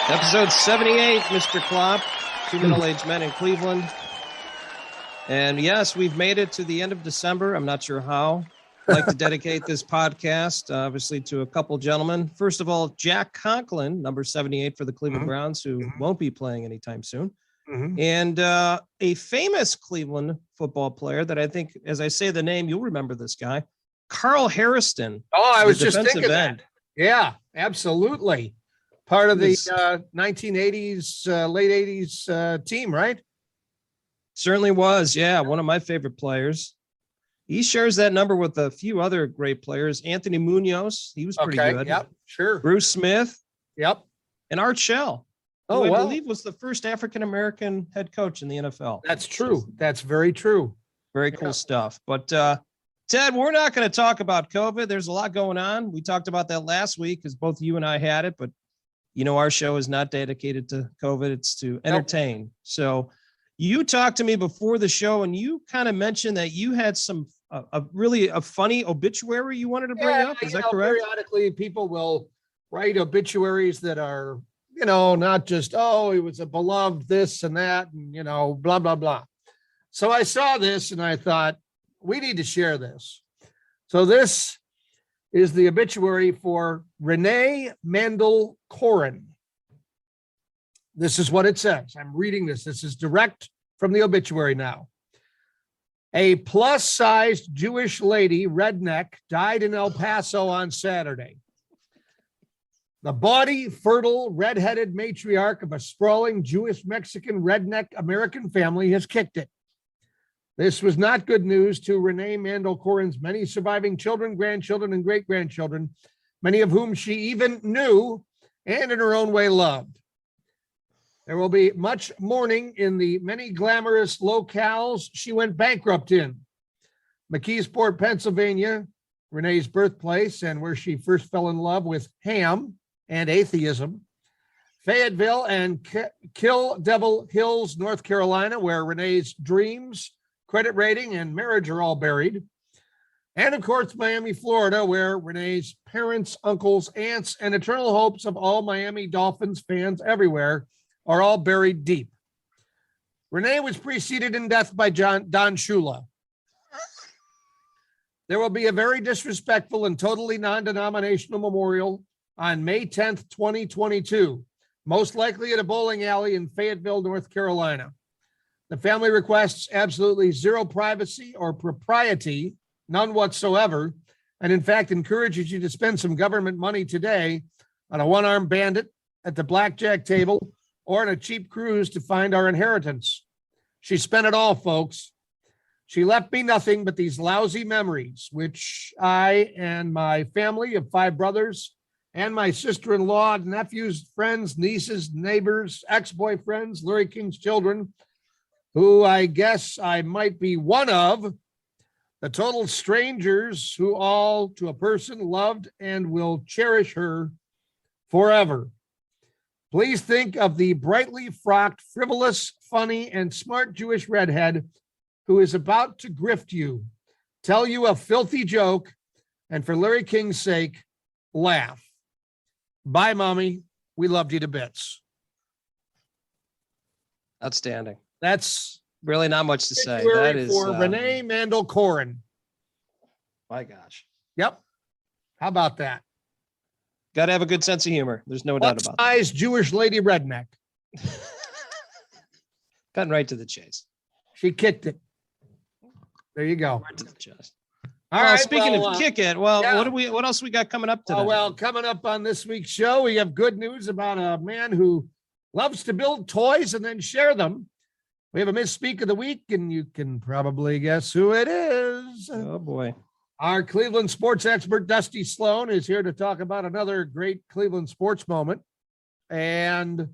Episode 78, Mr. Klopp, two middle-aged men in Cleveland. And yes, we've made it to the end of December. I'm not sure how. I'd like to dedicate this podcast, obviously, to a couple gentlemen. First of all, Jack Conklin, number 78 for the Cleveland Browns, who won't be playing anytime soon. And a famous Cleveland football player that I think, as I say the name, you'll remember this guy, Carl Harrison. Oh, I was just thinking that. Yeah, absolutely. Part of the 1980s, late 80s team, right? Certainly was. Yeah, one of my favorite players. He shares that number with a few other great players. Anthony Munoz, he was pretty good. Yep, sure. Bruce Smith. Yep. And Art Shell, who I believe was the first African-American head coach in the NFL. That's true. That's very true. Very cool stuff. But Ted, we're not going to talk about COVID. There's a lot going on. We talked about that last week because both you and I had it, but you know, our show is not dedicated to COVID. It's to entertain. Nope. So you talked to me before the show and you kind of mentioned that you had some really funny obituary you wanted to bring up. Is that correct? Periodically, people will write obituaries that are, not just, he was a beloved this and that, and, blah, blah, blah. So I saw this and I thought, we need to share this. So this is the obituary for Renee Mandel Corin. This is what it says. I'm reading this. This is direct from the obituary now. A plus-sized Jewish lady, redneck, died in El Paso on Saturday. The bawdy, fertile, red-headed matriarch of a sprawling Jewish-Mexican redneck American family has kicked it. This was not good news to Renee Mandel Corin's many surviving children, grandchildren, and great-grandchildren, many of whom she even knew and in her own way loved. There will be much mourning in the many glamorous locales she went bankrupt in. McKeesport, Pennsylvania, Renee's birthplace and where she first fell in love with ham and atheism. Fayetteville and Kill Devil Hills, North Carolina, where Renee's dreams, credit rating, and marriage are all buried. And of course, Miami, Florida, where Renee's parents, uncles, aunts, and eternal hopes of all Miami Dolphins fans everywhere are all buried deep. Renee was preceded in death by Don Shula. There will be a very disrespectful and totally non-denominational memorial on May 10th, 2022, most likely at a bowling alley in Fayetteville, North Carolina. The family requests absolutely zero privacy or propriety, none whatsoever, and in fact encourages you to spend some government money today on a one-armed bandit at the blackjack table or on a cheap cruise to find our inheritance. She spent it all, folks. She left me nothing but these lousy memories, which I and my family of 5 brothers and my sister-in-law, nephews, friends, nieces, neighbors, ex-boyfriends, Larry King's children, who I guess I might be one of, the total strangers who all to a person loved and will cherish her forever. Please think of the brightly frocked, frivolous, funny, and smart Jewish redhead who is about to grift you, tell you a filthy joke, and for Larry King's sake, laugh. Bye, Mommy. We loved you to bits. Outstanding. That's really not much to say. That is for Renee Mandel Corin. My gosh. Yep. How about that? Got to have a good sense of humor. There's no doubt about that. Size Jewish lady redneck. Cutting right to the chase. She kicked it. There you go. Right to the chest. All right. Speaking of kick it, what else we got coming up today? Coming up on this week's show, we have good news about a man who loves to build toys and then share them. We have a Misspeak of the week, and you can probably guess who it is. Oh, boy. Our Cleveland sports expert, Dusty Sloan, is here to talk about another great Cleveland sports moment. And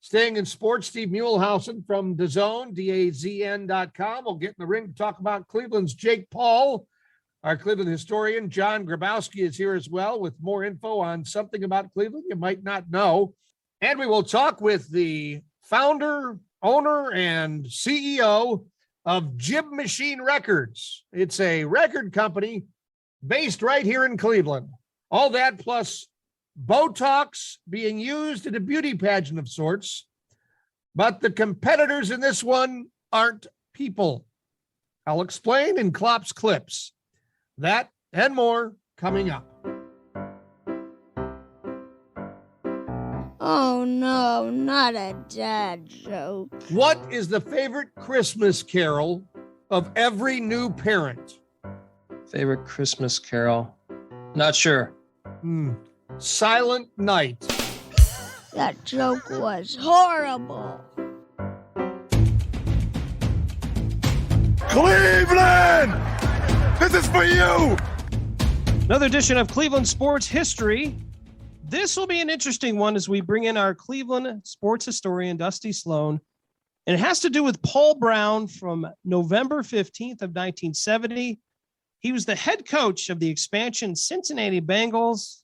staying in sports, Steve Muehlhausen from DAZN, DAZN.com, will get in the ring to talk about Cleveland's Jake Paul. Our Cleveland historian, John Grabowski, is here as well with more info on something about Cleveland you might not know. And we will talk with the founder, owner, and CEO of Jib Machine Records. It's a record company based right here in Cleveland. All that plus Botox being used in a beauty pageant of sorts, but the competitors in this one aren't people. I'll explain in Klopp's Klips. That and more coming up. Oh no, not a dad joke. What is the favorite Christmas carol of every new parent? Favorite Christmas carol? Not sure. Silent Night. That joke was horrible. Cleveland! This is for you! Another edition of Cleveland Sports History. This will be an interesting one as we bring in our Cleveland sports historian, Dusty Sloan. And it has to do with Paul Brown from November 15th of 1970. He was the head coach of the expansion Cincinnati Bengals.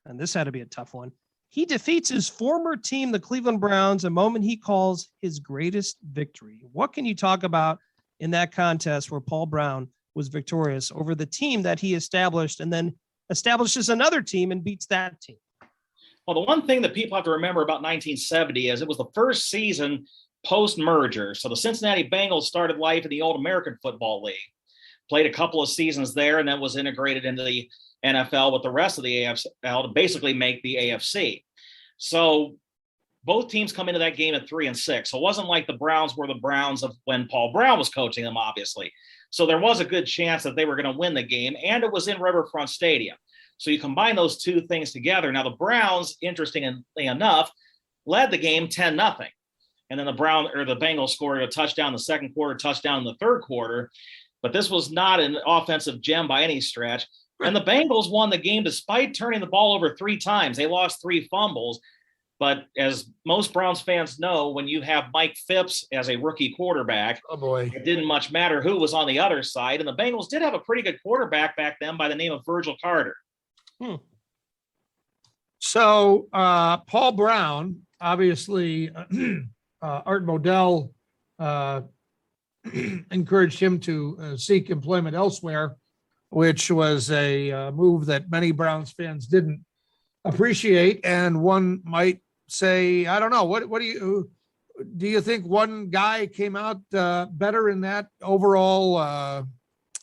And this had to be a tough one. He defeats his former team, the Cleveland Browns, a moment he calls his greatest victory. What can you talk about in that contest where Paul Brown was victorious over the team that he established and then establishes another team and beats that team? Well, the one thing that people have to remember about 1970 is it was the first season post-merger. So the Cincinnati Bengals started life in the old American Football League, played a couple of seasons there, and then was integrated into the NFL with the rest of the AFL to basically make the AFC. So both teams come into that game at 3-6. So it wasn't like the Browns were the Browns of when Paul Brown was coaching them, obviously. So there was a good chance that they were going to win the game, and it was in Riverfront Stadium. So you combine those two things together. Now the Browns, interestingly enough, led the game 10-0. And then the Bengals scored a touchdown in the second quarter, touchdown in the third quarter. But this was not an offensive gem by any stretch. And the Bengals won the game despite turning the ball over 3 times. They lost 3 fumbles. But as most Browns fans know, when you have Mike Phipps as a rookie quarterback, Oh boy. it didn't much matter who was on the other side. And the Bengals did have a pretty good quarterback back then by the name of Virgil Carter. So Paul Brown, obviously, Art Modell encouraged him to seek employment elsewhere, which was a move that many Browns fans didn't appreciate. And one might say, I don't know, what do you think one guy came out better in that overall,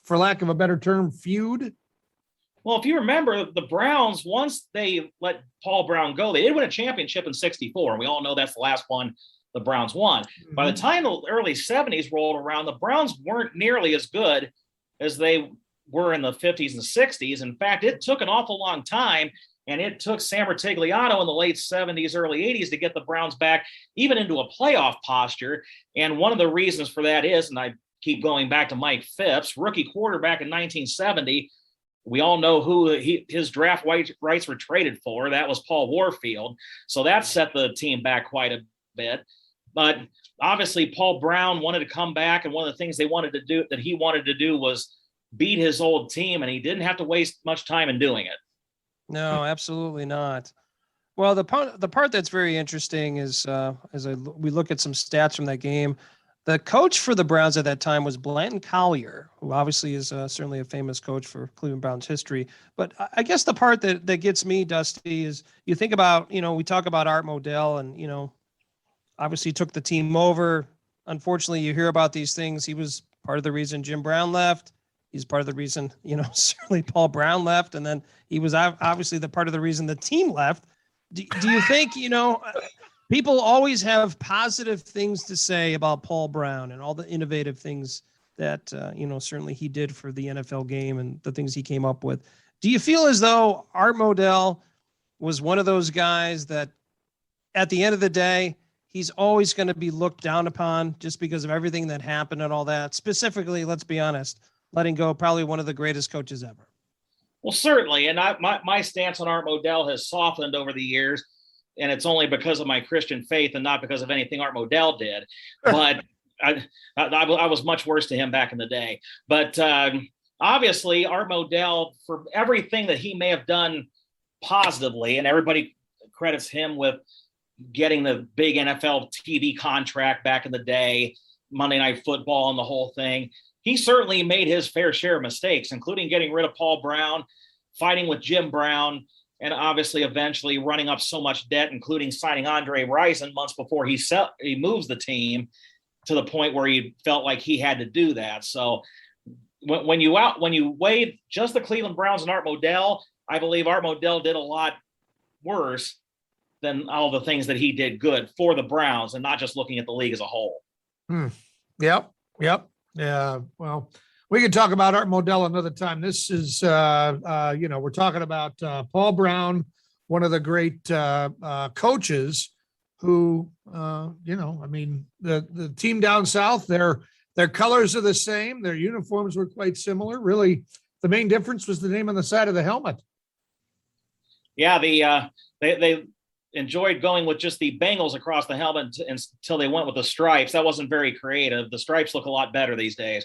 for lack of a better term, feud? Well, if you remember, the Browns, once they let Paul Brown go, they did win a championship in '64. And we all know that's the last one the Browns won. Mm-hmm. By the time the early 70s rolled around, the Browns weren't nearly as good as they were in the 50s and 60s. In fact, it took an awful long time. And it took Sam Rutigliano in the late 70s, early 80s to get the Browns back even into a playoff posture. And one of the reasons for that is, and I keep going back to Mike Phipps, rookie quarterback in 1970, we all know who his draft rights were traded for. That was Paul Warfield. So that set the team back quite a bit. But obviously, Paul Brown wanted to come back. And one of the things he wanted to do was beat his old team. And he didn't have to waste much time in doing it. No, absolutely not. Well, the part that's very interesting is we look at some stats from that game. The coach for the Browns at that time was Blanton Collier, who obviously is certainly a famous coach for Cleveland Browns history. But I guess the part that gets me, Dusty, is you think about, we talk about Art Modell and, obviously took the team over. Unfortunately, you hear about these things. He was part of the reason Jim Brown left. He's part of the reason, certainly Paul Brown left. And then he was obviously the part of the reason the team left. Do you think, people always have positive things to say about Paul Brown and all the innovative things that, certainly he did for the NFL game and the things he came up with. Do you feel as though Art Modell was one of those guys that at the end of the day, he's always going to be looked down upon just because of everything that happened and all that? Specifically, let's be honest, letting go probably one of the greatest coaches ever. Well, certainly. And my stance on Art Modell has softened over the years. And it's only because of my Christian faith and not because of anything Art Modell did. But I was much worse to him back in the day. But obviously, Art Modell, for everything that he may have done positively, and everybody credits him with getting the big NFL TV contract back in the day, Monday Night Football and the whole thing, he certainly made his fair share of mistakes, including getting rid of Paul Brown, fighting with Jim Brown, and obviously eventually running up so much debt, including signing Andre Rison months before he moves the team, to the point where he felt like he had to do that. So when you weighed just the Cleveland Browns and Art Modell, I believe Art Modell did a lot worse than all the things that he did good for the Browns, and not just looking at the league as a whole. Yep. Yeah. Well, we can talk about Art Modell another time. This is, we're talking about Paul Brown, one of the great coaches who, the team down south, their colors are the same. Their uniforms were quite similar. Really, the main difference was the name on the side of the helmet. Yeah, they enjoyed going with just the Bengals across the helmet until they went with the stripes. That wasn't very creative. The stripes look a lot better these days.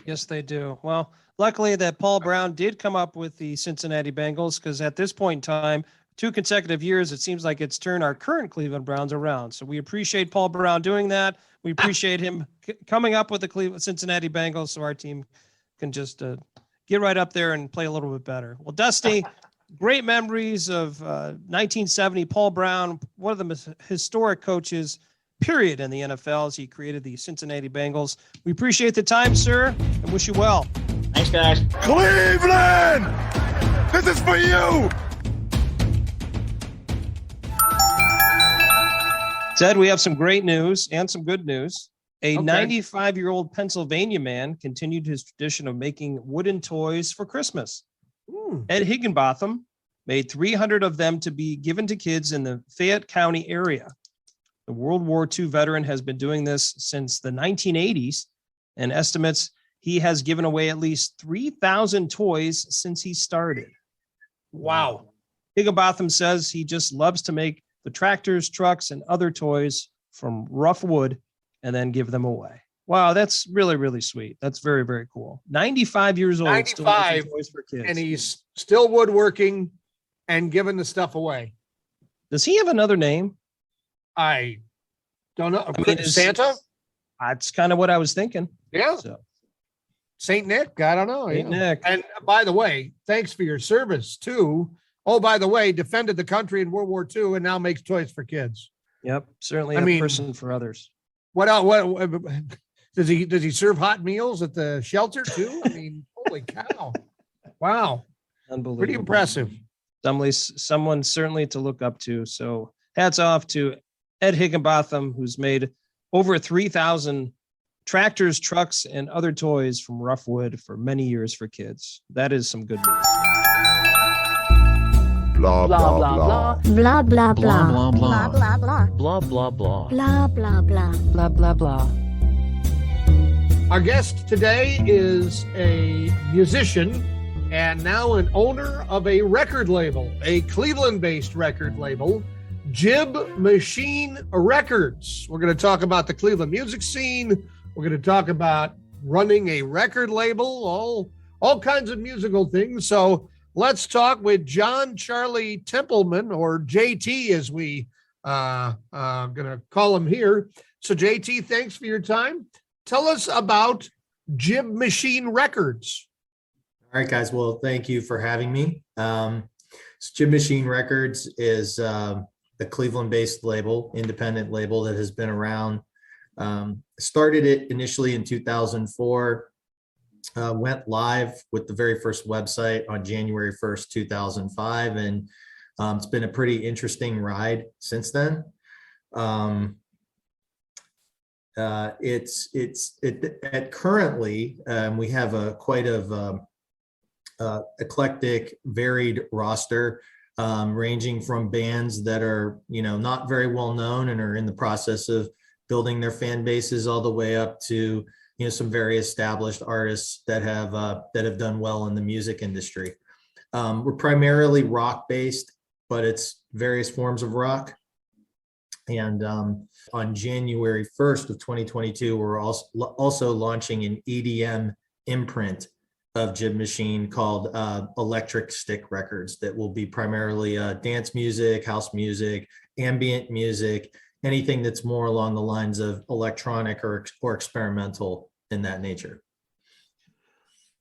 Yes, they do. Well, luckily that Paul Brown did come up with the Cincinnati Bengals, because at this point in time, 2 consecutive years, it seems like it's turned our current Cleveland Browns around. So we appreciate Paul Brown doing that. We appreciate him coming up with the Cincinnati Bengals, so our team can just get right up there and play a little bit better. Well, Dusty, great memories of 1970. Paul Brown, one of the most historic coaches, period, in the NFL, as he created the Cincinnati Bengals. We appreciate the time, sir, and wish you well. Thanks, guys. Cleveland! This is for you! Ted, we have some great news and some good news. A Okay. 95-year-old Pennsylvania man continued his tradition of making wooden toys for Christmas. Ed Higginbotham made 300 of them to be given to kids in the Fayette County area. The World War II veteran has been doing this since the 1980s, and estimates he has given away at least 3,000 toys since he started. Wow. Higginbotham says he just loves to make the tractors, trucks, and other toys from rough wood and then give them away. Wow, that's really, really sweet. That's very, very cool. 95 years old, 95, still making toys for kids. And he's still woodworking and giving the stuff away. Does he have another name? I don't know. I mean, Santa? That's kind of what I was thinking. Yeah. So, Saint Nick? I don't know. Saint Yeah. Nick. And by the way, thanks for your service too. Oh, by the way, defended the country in World War II and now makes toys for kids. Yep, certainly I a mean, person for others. What else? What does he serve hot meals at the shelter too? I mean, holy cow. Wow. Unbelievable. Pretty impressive. Someone certainly to look up to. So hats off to Ed Higginbotham, who's made over 3,000 tractors, trucks, and other toys from rough wood for many years for kids. That is some good news. Blah, blah, blah. Blah blah blah. Blah, blah, blah. Blah blah blah. Blah, blah, blah. Blah blah blah. Blah, blah, blah. Our guest today is a musician and now an owner of a record label, a Cleveland-based record label, Jib Machine Records. We're going to talk about the Cleveland music scene. We're going to talk about running a record label, all kinds of musical things. So let's talk with John Charlie Templeman, or JT as we going to call him here. So JT, thanks for your time. Tell us about Jib Machine Records. All right, guys. Well, thank you for having me. Jib Machine Records is a Cleveland-based label, independent label that has been around. Started it initially in 2004. Went live with the very first website on January 1st, 2005. And it's been a pretty interesting ride since then. Currently, we have quite of eclectic, varied roster, ranging from bands that are, not very well known and are in the process of building their fan bases, all the way up to, some very established artists that have done well in the music industry. We're primarily rock based, but it's various forms of rock. And on January 1st of 2022, we're also launching an EDM imprint of Jib Machine called Electric Stick Records, that will be primarily dance music, house music, ambient music, anything that's more along the lines of electronic or experimental in that nature.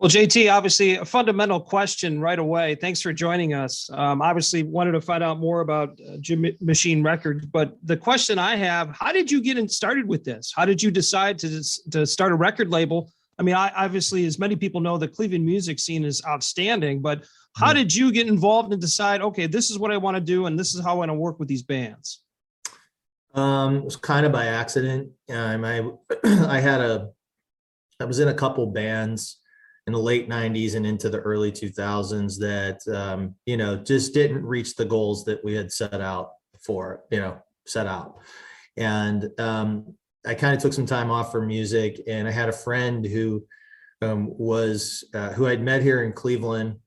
Well, JT, obviously a fundamental question right away. Thanks for joining us. Obviously wanted to find out more about Jib Machine Records, but the question I have, how did you get started with this? How did you decide to start a record label? I mean, obviously, as many people know, the Cleveland music scene is outstanding, but how did you get involved and decide, okay, this is what I want to do, and this is how I want to work with these bands? It was kind of by accident. I was in a couple bands in the late 90s and into the early 2000s that, just didn't reach the goals that we had set out. And I kind of took some time off for music, and I had a friend who I'd met here in Cleveland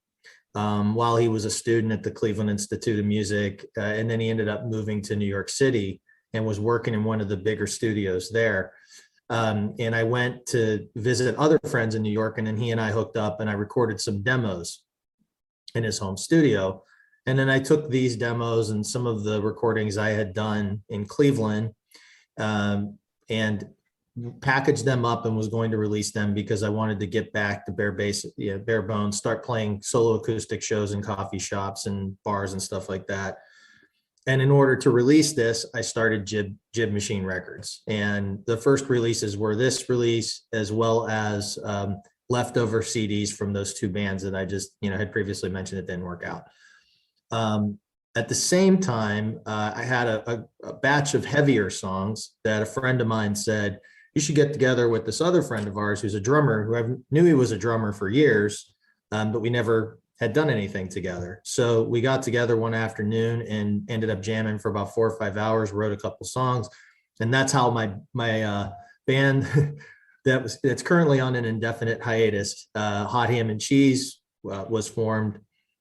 while he was a student at the Cleveland Institute of Music. And then he ended up moving to New York City and was working in one of the bigger studios there. And I went to visit other friends in New York, and then he and I hooked up, and I recorded some demos in his home studio. And then I took these demos and some of the recordings I had done in Cleveland and packaged them up and was going to release them because I wanted to get back to bare bones, start playing solo acoustic shows in coffee shops and bars and stuff like that. And in order to release this, I started Jib Machine Records. And the first releases were this release, as well as leftover CDs from those two bands that I just, had previously mentioned that didn't work out. At the same time, I had a batch of heavier songs that a friend of mine said, you should get together with this other friend of ours who's a drummer, who I knew he was a drummer for years, but we never had done anything together. So we got together one afternoon and ended up jamming for about 4 or 5 hours, wrote a couple songs. And that's how my band that's currently on an indefinite hiatus, Hot Ham and Cheese, was formed.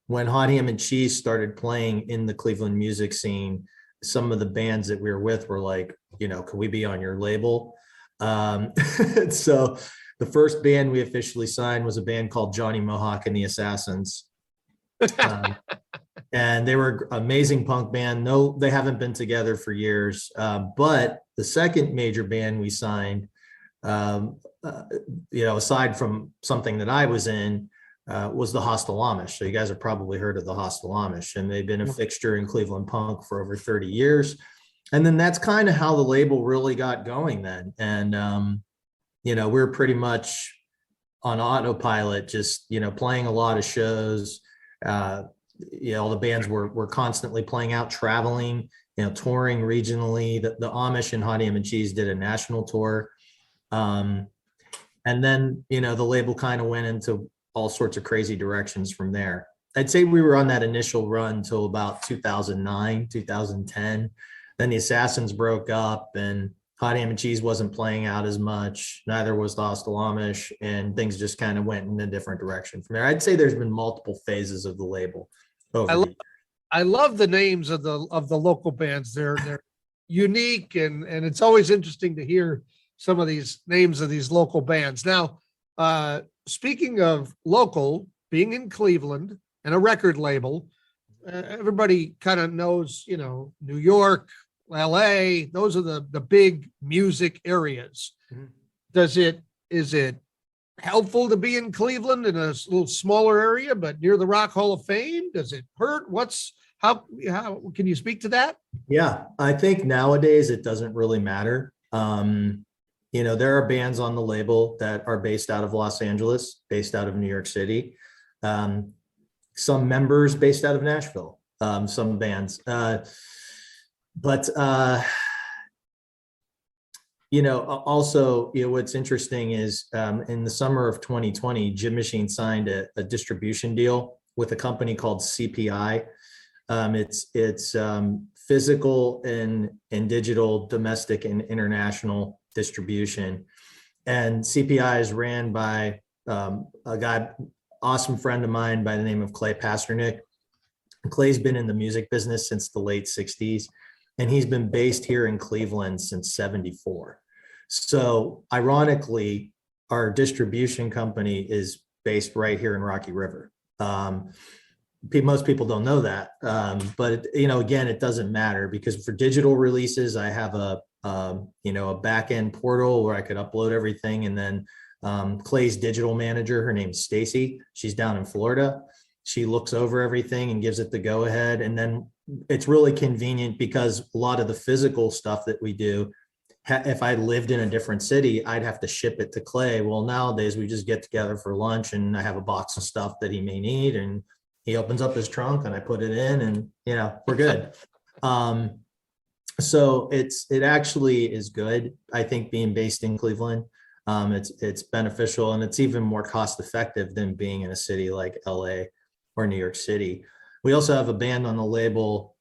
When Hot Ham and Cheese started playing in the Cleveland music scene, some of the bands that we were with were like, can we be on your label? So the first band we officially signed was a band called Johnny Mohawk and the Assassins. And they were an amazing punk band. No, they haven't been together for years. But the second major band we signed, aside from something that I was in, was the Hostile Amish. So you guys have probably heard of the Hostile Amish, and they've been a fixture in Cleveland punk for over 30 years. And then that's kind of how the label really got going then. And, we're pretty much on autopilot, just, playing a lot of shows. All the bands were constantly playing out, traveling, touring regionally. The Amish and Hot Ham and Cheese did a national tour. And then, the label kind of went into all sorts of crazy directions from there. I'd say we were on that initial run till about 2009, 2010. Then the Assassins broke up and Hot Ham and Cheese wasn't playing out as much. Neither was the Hostile Amish, and things just kind of went in a different direction from there. I'd say there's been multiple phases of the label. I love the names of the local bands. They're unique, and it's always interesting to hear some of these names of these local bands. Now, speaking of local, being in Cleveland and a record label, everybody kind of knows, New York, LA, those are the big music areas. Mm-hmm. Is it helpful to be in Cleveland in a little smaller area, but near the Rock Hall of Fame? Does it hurt? How can you speak to that? Yeah, I think nowadays it doesn't really matter. There are bands on the label that are based out of Los Angeles, based out of New York City. Some members based out of Nashville, some bands. But what's interesting is in the summer of 2020, Jib Machine signed a distribution deal with a company called CPI. It's physical and digital, domestic and international distribution. And CPI is ran by awesome friend of mine by the name of Clay Pasternak. Clay's been in the music business since the late 60s, and he's been based here in Cleveland since 74. So ironically, our distribution company is based right here in Rocky River. Most people don't know that, but again, it doesn't matter because for digital releases, I have a back end portal where I could upload everything, and then Clay's digital manager. Her name's Stacy. She's down in Florida. She looks over everything and gives it the go ahead. And then it's really convenient because a lot of the physical stuff that we do, if I lived in a different city, I'd have to ship it to Clay. Well, nowadays we just get together for lunch and I have a box of stuff that he may need, and he opens up his trunk and I put it in, and we're good. So it actually is good. I think being based in Cleveland, it's beneficial, and it's even more cost effective than being in a city like LA or New York City. We also have a band on the label.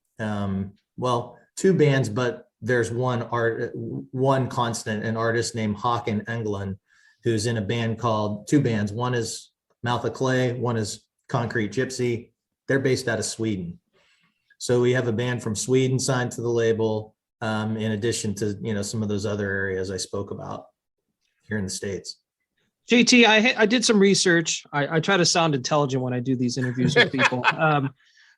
Well, two bands, but there's one constant, an artist named Håkan Englund, who's in a band called, two bands. One is Mouth of Clay, one is Concrete Gypsy. They're based out of Sweden. So we have a band from Sweden signed to the label, in addition to, some of those other areas I spoke about here in the States. JT, I did some research. I try to sound intelligent when I do these interviews with people.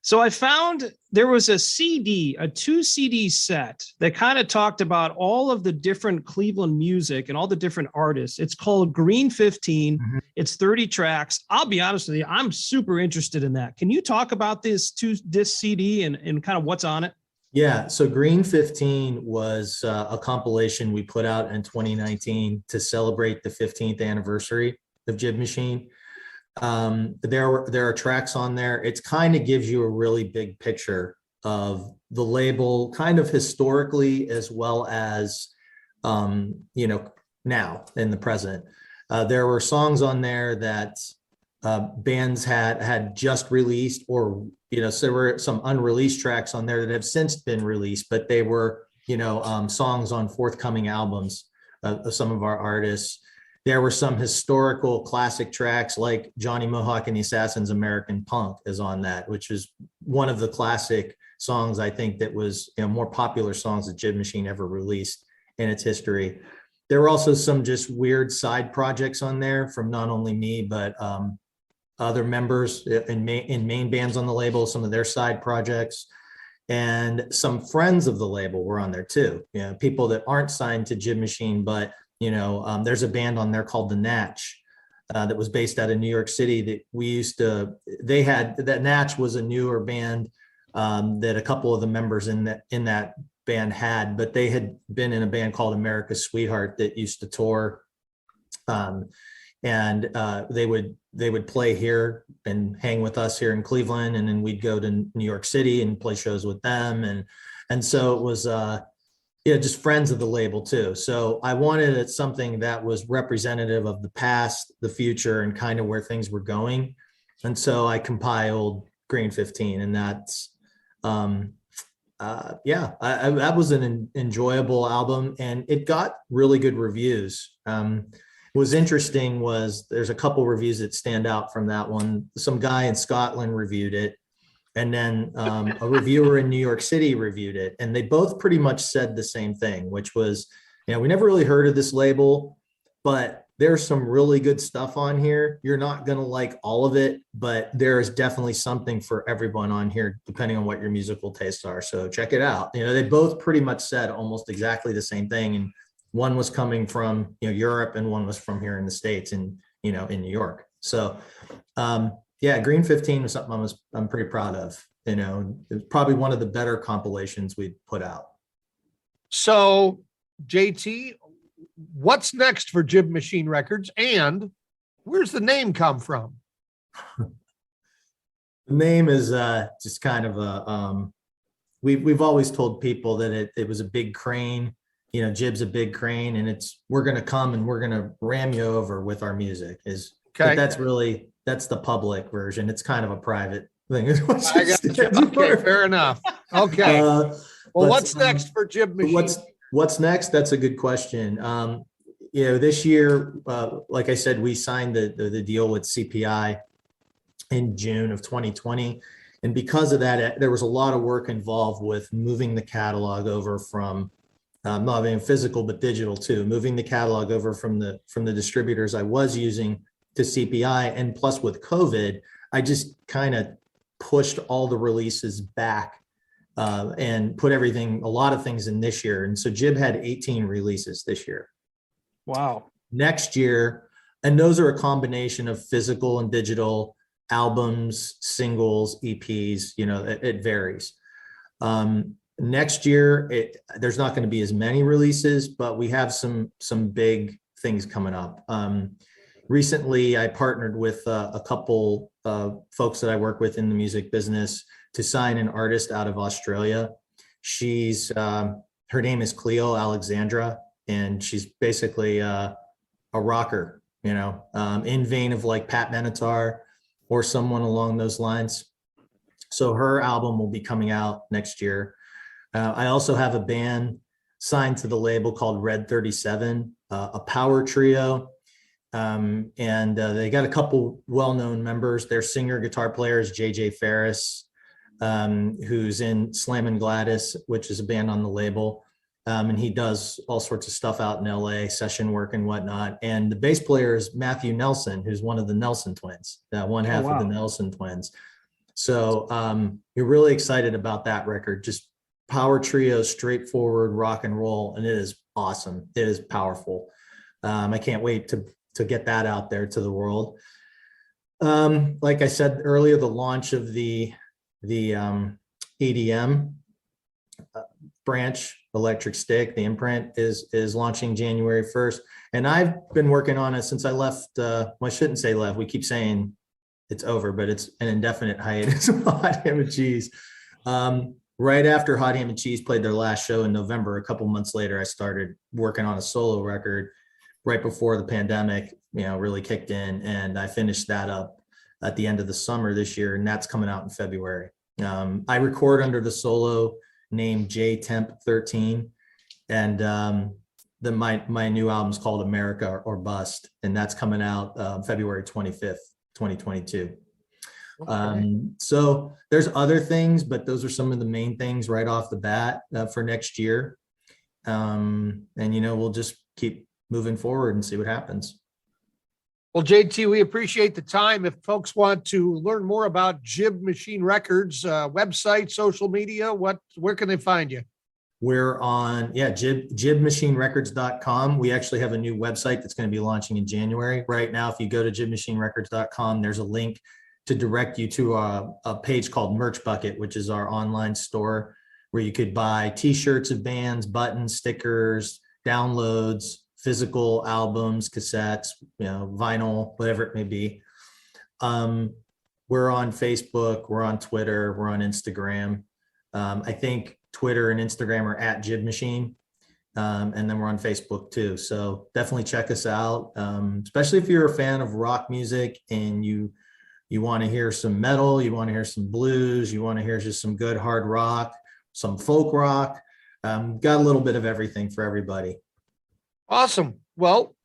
So I found there was a 2 CD set that kind of talked about all of the different Cleveland music and all the different artists. It's called Green 15. Mm-hmm. It's 30 tracks. I'll be honest with you, I'm super interested in that. Can you talk about this CD and kind of what's on it? Yeah, so Green 15 was a compilation we put out in 2019 to celebrate the 15th anniversary of Jib Machine. There are tracks on there. It kind of gives you a really big picture of the label, kind of historically, as well as, now in the present. There were songs on there that bands had just released, or, so there were some unreleased tracks on there that have since been released, but they were, songs on forthcoming albums of some of our artists. There were some historical classic tracks like Johnny Mohawk and the Assassins' American Punk is on that, which is one of the classic songs, I think, that was more popular songs that Jib Machine ever released in its history. There were also some just weird side projects on there from not only me, but other members in main bands on the label, some of their side projects, and some friends of the label were on there too. People that aren't signed to Jib Machine, but there's a band on there called The Natch that was based out of New York City that that Natch was a newer band that a couple of the members in that band had, but they had been in a band called America's Sweetheart that used to tour. And they would play here and hang with us here in Cleveland, and then we'd go to New York City and play shows with them. And so it was just friends of the label too. So I wanted something that was representative of the past, the future, and kind of where things were going. And so I compiled Green 15, and that's, that was an enjoyable album, and it got really good reviews. What was interesting was there's a couple reviews that stand out from that one. Some guy in Scotland reviewed it, and then a reviewer in New York City reviewed it. And they both pretty much said the same thing, which was, we never really heard of this label, but there's some really good stuff on here. You're not going to like all of it, but there is definitely something for everyone on here, depending on what your musical tastes are. So check it out. They both pretty much said almost exactly the same thing. And one was coming from, Europe, and one was from here in the States and, in New York. So, Green 15 was something I'm pretty proud of. It's probably one of the better compilations we put out. So, JT, what's next for Jib Machine Records, and where's the name come from? The name is just kind of a we've always told people that it was a big crane. Jib's a big crane, and we're going to come and we're going to ram you over with our music. But that's the public version. It's kind of a private thing. Okay, fair enough. Okay. What's next for Jib Machine? What's next? That's a good question. This year, like I said, we signed the deal with CPI in June of 2020. And because of that, there was a lot of work involved with moving the catalog over from not being physical, but digital too, moving the catalog over from the distributors I was using to CPI. And plus with COVID, I just kind of pushed all the releases back and put a lot of things in this year. And so Jib had 18 releases this year. Wow. Next year, And those are a combination of physical and digital albums, singles, EPs, it varies. Next year, there's not going to be as many releases, but we have some big things coming up. Recently, I partnered with a couple folks that I work with in the music business to sign an artist out of Australia. She's her name is Cleo Alexandra, and she's basically a rocker, in vein of like Pat Benatar or someone along those lines. So her album will be coming out next year. I also have a band signed to the label called Red 37, a power trio. And they got a couple well-known members. Their singer, guitar player is JJ Ferris, who's in Slam and Gladys, which is a band on the label. And he does all sorts of stuff out in LA, session work and whatnot. And the bass player is Matthew Nelson, who's one of the Nelson twins, one half of the Nelson twins. So you're really excited about that record. Just power trio, straightforward rock and roll. And it is awesome. It is powerful. I can't wait to get that out there to the world. Like I said earlier, the launch of the EDM branch, Electric Stick, the imprint is launching January 1st. And I've been working on it since I left. Well, I shouldn't say left. We keep saying it's over, but it's an indefinite hiatus of Hot Ham and Cheese. Right after Hot Ham and Cheese played their last show in November, a couple months later, I started working on a solo record right before the pandemic, really kicked in. And I finished that up at the end of the summer this year, and that's coming out in February. I record under the solo name J Temp 13, and my new album's called America or Bust, and that's coming out February 25th, 2022. Okay. So there's other things, but those are some of the main things right off the bat for next year. And we'll just keep moving forward and see what happens. Well, JT, we appreciate the time. If folks want to learn more about Jib Machine Records, website, social media, where can they find you? We're on, jibmachinerecords.com. We actually have a new website that's going to be launching in January. Right now, if you go to jibmachinerecords.com, there's a link to direct you to a page called Merch Bucket, which is our online store where you could buy t-shirts of bands, buttons, stickers, downloads, physical albums, cassettes, vinyl, whatever it may be. We're on Facebook, we're on Twitter, we're on Instagram. I think Twitter and Instagram are at Jib Machine. And then we're on Facebook too. So definitely check us out, especially if you're a fan of rock music and you want to hear some metal, you want to hear some blues, you want to hear just some good hard rock, some folk rock. Got a little bit of everything for everybody. Awesome. Well,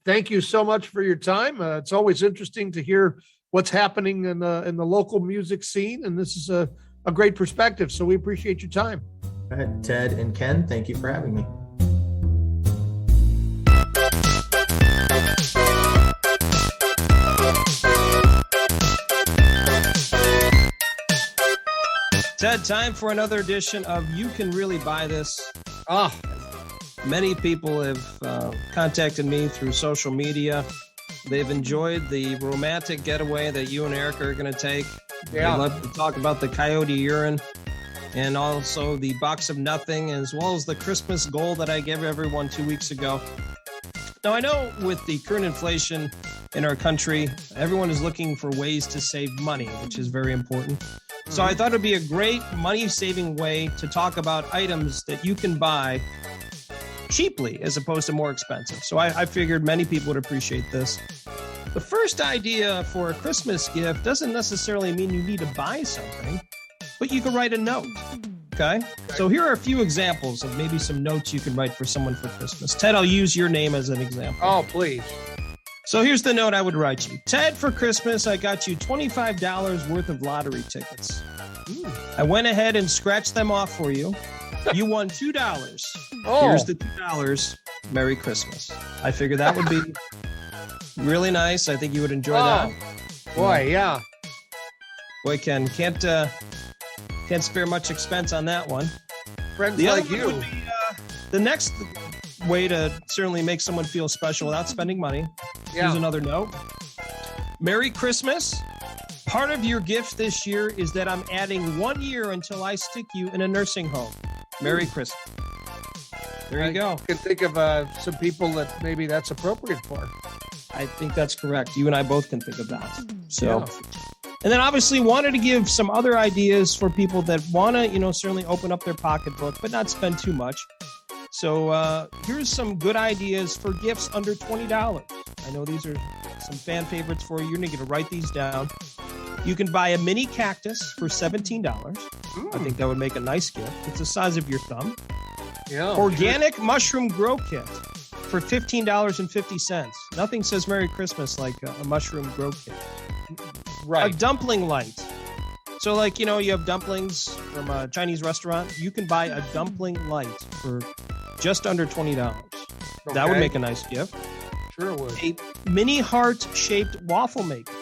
thank you so much for your time. It's always interesting to hear what's happening in the local music scene, and this is a great perspective. So we appreciate your time. All right, Ted and Ken, thank you for having me. Ted, time for another edition of You Can Really Buy This. Many people have contacted me through social media. They've enjoyed the romantic getaway that you and Eric are going to take. Yeah. They love to talk about the coyote urine and also the box of nothing, as well as the Christmas goal that I gave everyone 2 weeks ago. Now, I know with the current inflation in our country, everyone is looking for ways to save money, which is very important. So I thought it'd be a great money-saving way to talk about items that you can buy cheaply as opposed to more expensive. So I figured many people would appreciate this. The first idea for a Christmas gift doesn't necessarily mean you need to buy something, but you can write a note. Okay? So here are a few examples of maybe some notes you can write for someone for Christmas. Ted, I'll use your name as an example. Oh, please. So here's the note I would write you. Ted, for Christmas, I got you $25 worth of lottery tickets. I went ahead and scratched them off for you. You won $2. Oh. Here's the $2. Merry Christmas. I figured that would be really nice. I think you would enjoy that. Boy, yeah. Boy, Ken, can't spare much expense on that one. Friends the like other you. one would be, the next way to certainly make someone feel special without spending money. Yeah. Here's another note. Merry Christmas. Part of your gift this year is that I'm adding 1 year until I stick you in a nursing home. Merry Christmas. There you go. I can think of some people that maybe that's appropriate for. I think that's correct. You and I both can think of that. So, Yeah. and then obviously wanted to give some other ideas for people that want to, certainly open up their pocketbook, but not spend too much. So here's some good ideas for gifts under $20. I know these are some fan favorites for you. You're going to get to write these down. You can buy a mini cactus for $17. I think that would make a nice gift. It's the size of your thumb. Yeah. Organic mushroom grow kit for $15.50. Nothing says Merry Christmas like a mushroom grow kit. Right. A dumpling light. So like, you have dumplings from a Chinese restaurant. You can buy a dumpling light for just under $20. That would Okay. make a nice gift. Sure would. A mini heart-shaped waffle maker.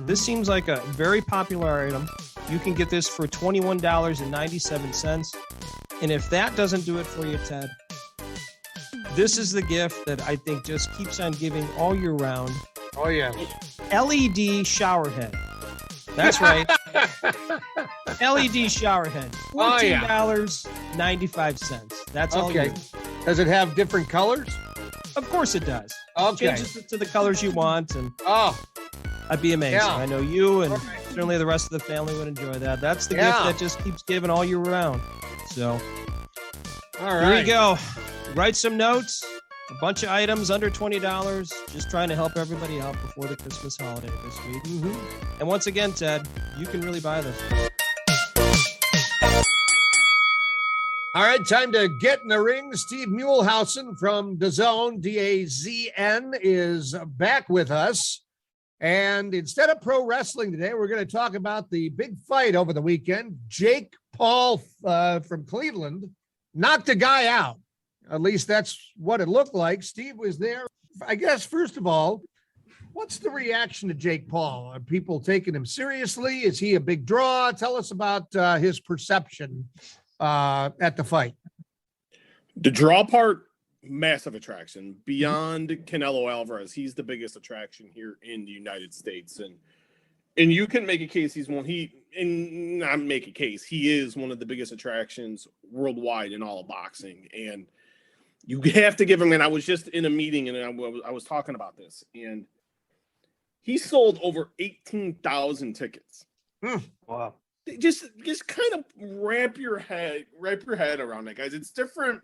This seems like a very popular item. You can get this for $21.97. And if that doesn't do it for you, Ted, this is the gift that I think just keeps on giving all year round. Oh, yeah. LED shower head. That's right. LED shower head. Oh, yeah. $14.95. That's all Okay. you. Does it have different colors? Of course it does. Okay. Changes it to the colors you want, and Oh, I'd be amazing. Yeah. I know you and Okay. certainly the rest of the family would enjoy that. That's the Yeah. gift that just keeps giving all year round. So all here right. you go. Write some notes. A bunch of items under $20. Just trying to help everybody out before the Christmas holiday this week. And once again, Ted, you can really buy this. All right, time to get in the ring. Steve Muehlhausen from DAZN, DAZN, is back with us. And instead of pro wrestling today, we're going to talk about the big fight over the weekend. Jake Paul from Cleveland knocked a guy out. At least that's what it looked like. Steve was there. I guess, first of all, what's the reaction to Jake Paul? Are people taking him seriously? Is he a big draw? Tell us about his perception at the fight. The draw part, massive attraction beyond Canelo Alvarez. He's the biggest attraction here in the United States, and you can make a case he is one of the biggest attractions worldwide in all of boxing, and you have to give him. And I was just in a meeting, and I was talking about this, and he sold over 18,000 tickets. Wow. Just kind of wrap your head around that, guys. It's different.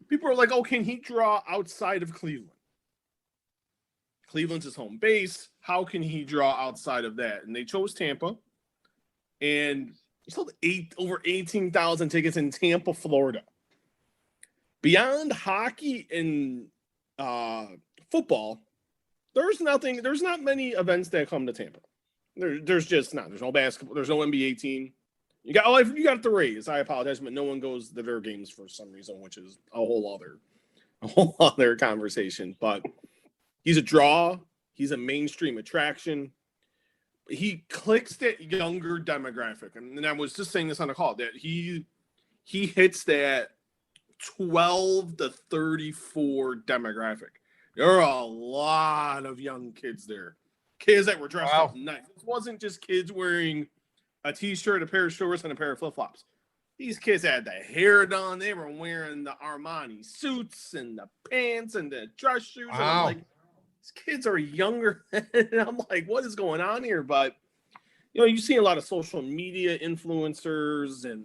People are like, oh, can he draw outside of Cleveland? Cleveland's his home base. How can he draw outside of that? And they chose Tampa, and he sold over 18,000 tickets in Tampa, Florida. Beyond hockey and football, there's not many events that come to Tampa. There's just not. There's no basketball. There's no NBA team. You got the Rays. I apologize, but no one goes to their games for some reason, which is a whole other conversation. But he's a draw. He's a mainstream attraction. He clicks that younger demographic, and I was just saying this on the call that he hits that 12 to 34 demographic. There are a lot of young kids there. Kids that were dressed up nice. It wasn't just kids wearing a t-shirt, a pair of shorts, and a pair of flip-flops. These kids had the hair done. They were wearing the Armani suits and the pants and the dress shoes. Wow. And I'm like, these kids are younger. And I'm like, what is going on here? But, you see a lot of social media influencers, and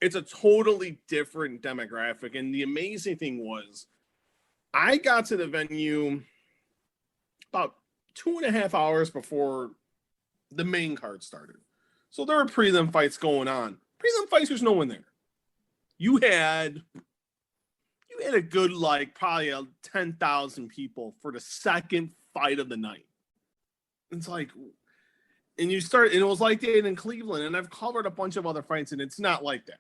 it's a totally different demographic. And the amazing thing was, I got to the venue about 2.5 hours before the main card started. So there were prelim fights going on. Prelim fights, there's no one there. You had a good, probably 10,000 people for the second fight of the night. It's like, and it was like that in Cleveland, and I've covered a bunch of other fights, and it's not like that.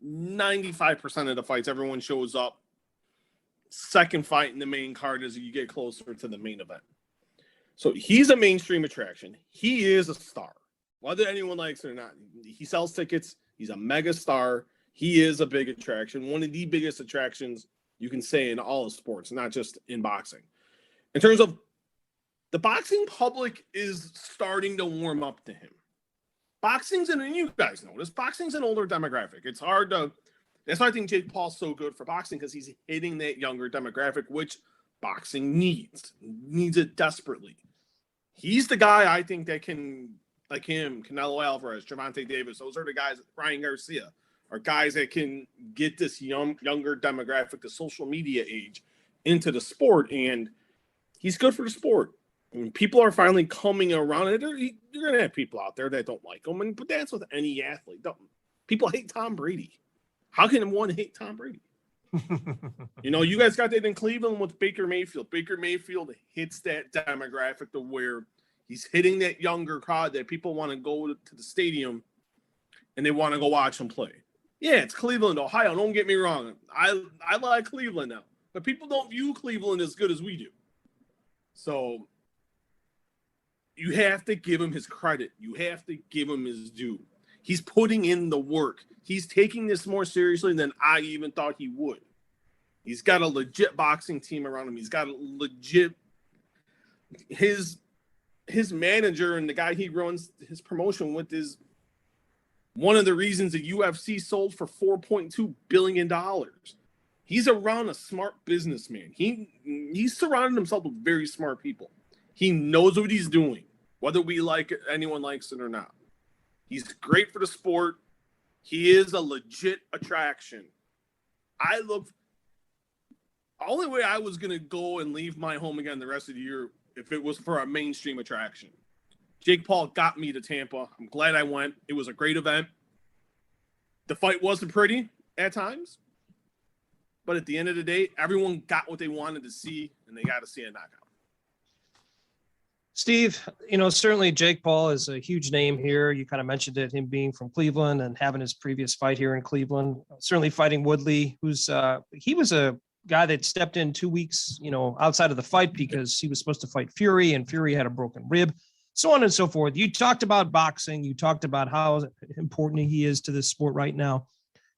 95% of the fights, everyone shows up. Second fight in the main card as you get closer to the main event. So he's a mainstream attraction. He is a star. Whether anyone likes it or not, he sells tickets. He's a mega star. He is a big attraction, one of the biggest attractions you can say in all of sports, not just in boxing. In terms of the boxing public is starting to warm up to him. Boxing's, and you guys know this, boxing's an older demographic. It's hard to, that's why I think Jake Paul's so good for boxing, because he's hitting that younger demographic, which boxing needs it desperately. He's the guy I think that can, like him, Canelo Alvarez, Gervonta Davis, those are the guys, Ryan Garcia, are guys that can get this younger demographic, the social media age, into the sport, and he's good for the sport. I mean, people are finally coming around. You're going to have people out there that don't like him, but that's with any athlete. People hate Tom Brady. How can one hate Tom Brady? You guys got that in Cleveland with Baker Mayfield. Baker Mayfield hits that demographic to where he's hitting that younger crowd that people want to go to the stadium and they want to go watch him play. Yeah, it's Cleveland, Ohio. Don't get me wrong. I like Cleveland now, but people don't view Cleveland as good as we do. So you have to give him his credit. You have to give him his due. He's putting in the work. He's taking this more seriously than I even thought he would. He's got a legit boxing team around him. He's got a legit his manager and the guy he runs his promotion with is one of the reasons the UFC sold for $4.2 billion. He's around a smart businessman. He's surrounded himself with very smart people. He knows what he's doing, whether anyone likes it or not. He's great for the sport. He is a legit attraction. Only way I was going to go and leave my home again the rest of the year if it was for a mainstream attraction. Jake Paul got me to Tampa. I'm glad I went. It was a great event. The fight wasn't pretty at times, but at the end of the day, everyone got what they wanted to see, and they got to see a knockout. Steve, certainly Jake Paul is a huge name here. You kind of mentioned it, him being from Cleveland and having his previous fight here in Cleveland, certainly fighting Woodley, he was a guy that stepped in 2 weeks, outside of the fight because he was supposed to fight Fury and Fury had a broken rib, so on and so forth. You talked about boxing. You talked about how important he is to this sport right now.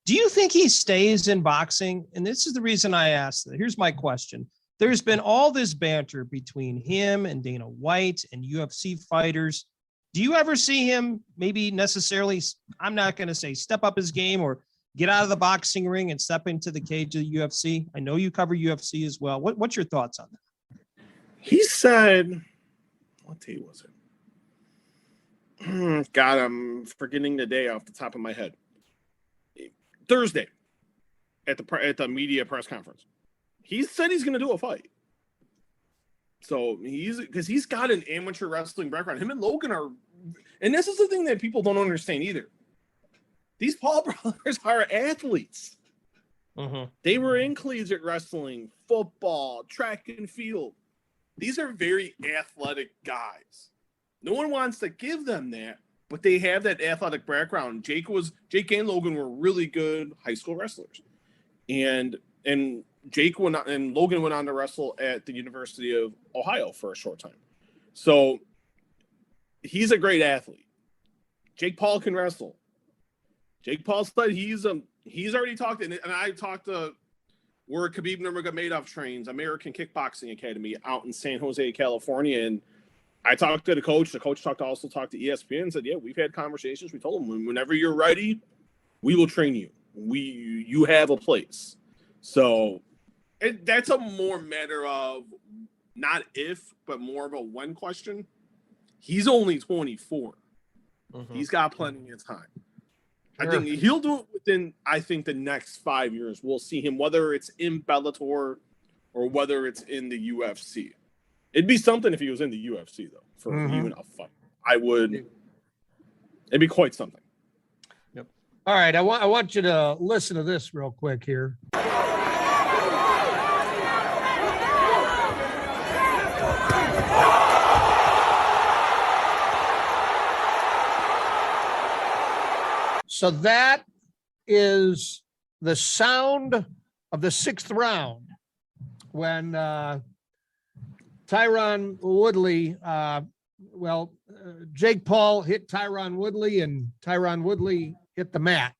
Do you think he stays in boxing? And this is the reason I asked. Here's my question. There's been all this banter between him and Dana White and UFC fighters. Do you ever see him maybe necessarily, I'm not going to say step up his game or get out of the boxing ring and step into the cage of the UFC? I know you cover UFC as well. What's your thoughts on that? He said, what day was it? God, I'm forgetting the day off the top of my head. Thursday at the media press conference. He said he's going to do a fight. So because he's got an amateur wrestling background. Him and Logan are, and this is the thing that people don't understand either. These Paul brothers are athletes. Mm-hmm. They were in collegiate wrestling, football, track and field. These are very athletic guys. No one wants to give them that, but they have that athletic background. Jake and Logan were really good high school wrestlers. And Jake went on, and Logan went on to wrestle at the University of Ohio for a short time. So he's a great athlete. Jake Paul can wrestle. Jake Paul said he's already talked, and I talked to where Khabib Nurmagomedov trains, American Kickboxing Academy out in San Jose, California. And I talked to the coach. The coach also talked to ESPN and said, yeah, we've had conversations. We told him, whenever you're ready, we will train you. You have a place. So that's a more matter of not if, but more of a when question. He's only 24. Mm-hmm. He's got plenty of time. Sure. I think he'll do it within, the next 5 years. We'll see him, whether it's in Bellator or whether it's in the UFC. It'd be something if he was in the UFC, though, for even a fight. It'd be quite something. Yep. All right. I want you to listen to this real quick here. So that is the sound of the 6th round when Tyron Woodley, Jake Paul hit Tyron Woodley and Tyron Woodley hit the mat.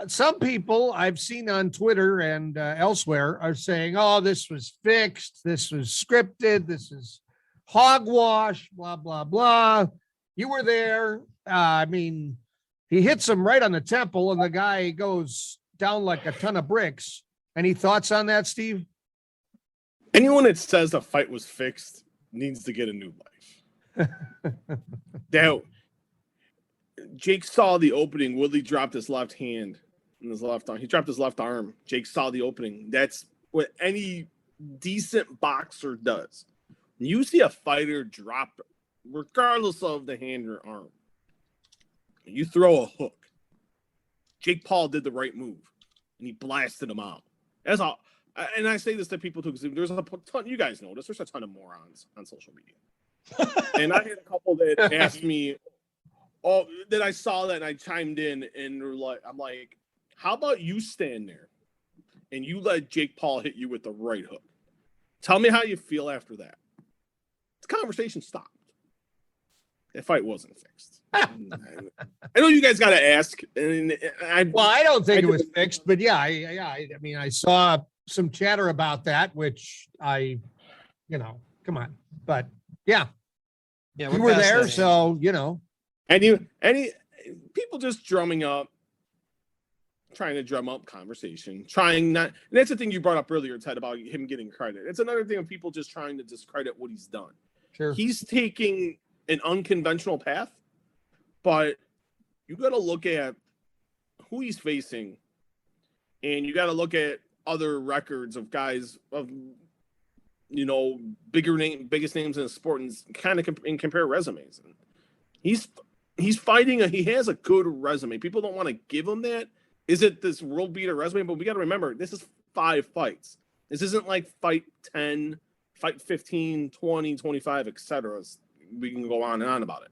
some people I've seen on Twitter and elsewhere are saying, oh, this was fixed. This was scripted. This is hogwash, blah, blah, blah. You were there. I mean, he hits him right on the temple and the guy goes down like a ton of bricks. Any thoughts on that, Steve? Anyone that says the fight was fixed needs to get a new life. Now, Jake saw the opening. Woodley dropped his left hand and his left arm. He dropped his left arm. Jake saw the opening. That's what any decent boxer does. When you see a fighter drop, regardless of the hand or arm, you throw a hook. Jake Paul did the right move, and he blasted him out. That's all. And I say this to people too, because there's a ton. You guys know this. There's a ton of morons on social media, and I had a couple that asked me, "Oh, that I saw that," and I chimed in, and they're like, "I'm like, how about you stand there, and you let Jake Paul hit you with the right hook? Tell me how you feel after that." The conversation stopped. That fight wasn't fixed. I know you guys got to ask, and I don't think it was fixed, but yeah, I mean, I saw some chatter about that, which come on, but yeah, you were there, so and any people just trying to drum up conversation, trying not. And that's the thing you brought up earlier, Ted, about him getting credit. It's another thing of people just trying to discredit what he's done. Sure, he's taking an unconventional path, but you got to look at who he's facing, and you got to look at other records of guys of biggest names in the sport, and kind of compare resumes. And he's fighting he has a good resume. People don't want to give him that. Is it this world beater resume? But we got to remember, this is 5 fights. This isn't like fight 10, fight 15, 20, 25, etc. We can go on and on about it.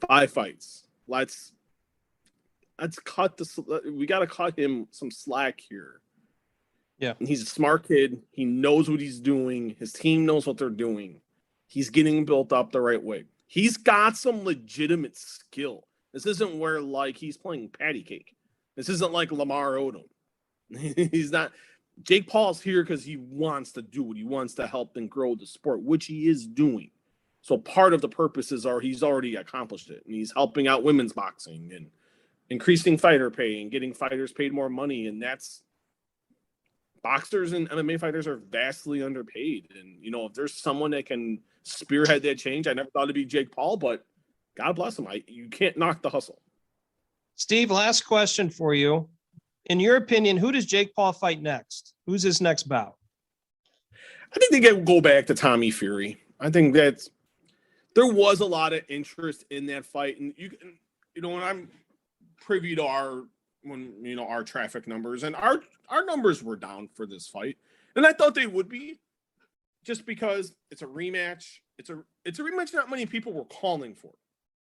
5 fights. Let's cut we got to cut him some slack here. Yeah. And he's a smart kid. He knows what he's doing. His team knows what they're doing. He's getting built up the right way. He's got some legitimate skill. This isn't where he's playing patty cake. This isn't like Lamar Odom. He's not. Jake Paul's here because he wants to do it. He wants to help and grow the sport, which he is doing. So part of the purposes are he's already accomplished it, and he's helping out women's boxing and increasing fighter pay and getting fighters paid more money. And that's boxers and MMA fighters are vastly underpaid. And, if there's someone that can spearhead that change, I never thought it'd be Jake Paul, but God bless him. You can't knock the hustle. Steve, last question for you. In your opinion, who does Jake Paul fight next? Who's his next bout? I think they go back to Tommy Fury. I think there was a lot of interest in that fight. And when I'm privy to our traffic numbers, and our numbers were down for this fight, and I thought they would be, just because it's a rematch. It's a rematch not many people were calling for,